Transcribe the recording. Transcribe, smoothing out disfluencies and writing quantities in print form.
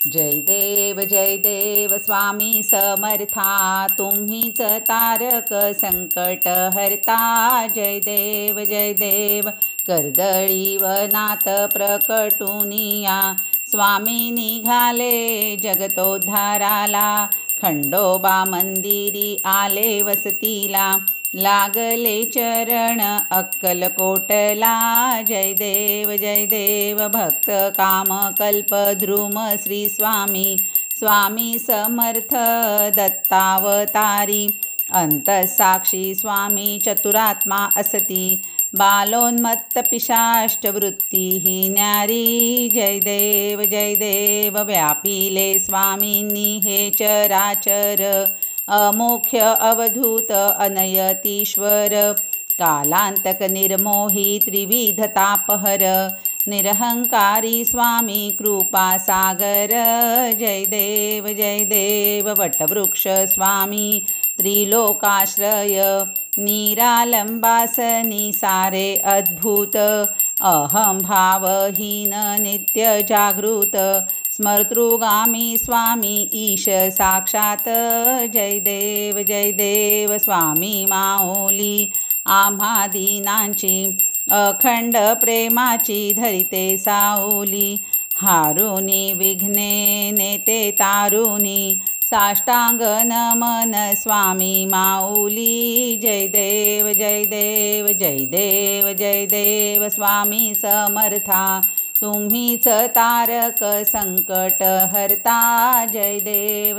जय देव स्वामी समर्था, तुम्हीच तारक संकट हरता। जय देव कर्दळी वनात प्रकटुनिया, स्वामी निघाले जगतोद्धाराला। खंडोबा मंदिरी आले वसतीला, लागले चरण अक्कलकोटला। जय देव भक्त काम कल्प द्रुम श्री स्वामी, स्वामी समर्थ दत्तावतारी। अंतसाक्षी स्वामी चतुरात्मा असती, बालोन्मत्त पिशाच वृत्ती न्यारी। जय देव व्यापिले स्वामींनी हे चराचर, अमुख्य अवधूत अनयतीश्वर। कालांतक निर्मोही त्रिविध तापहर, निरहंकारी स्वामी कृपा सागर। जय देव वटवृक्ष स्वामी त्रिलोकाश्रय, निरालंबासनी सारे अद्भुत। अहं भावहीन नित्य जागृत, स्मर्तृगामी स्वामी ईश साक्षात। जय देव स्वामी माऊली आम्हा दीनांची, अखंड प्रेमाची धरिते साऊली। हारुनी विघ्ने नेते तारुनी, साष्टांग नमन स्वामी माऊली। जय देव स्वामी समर्था, तुम्हीच तारक संकट हरता। जय देव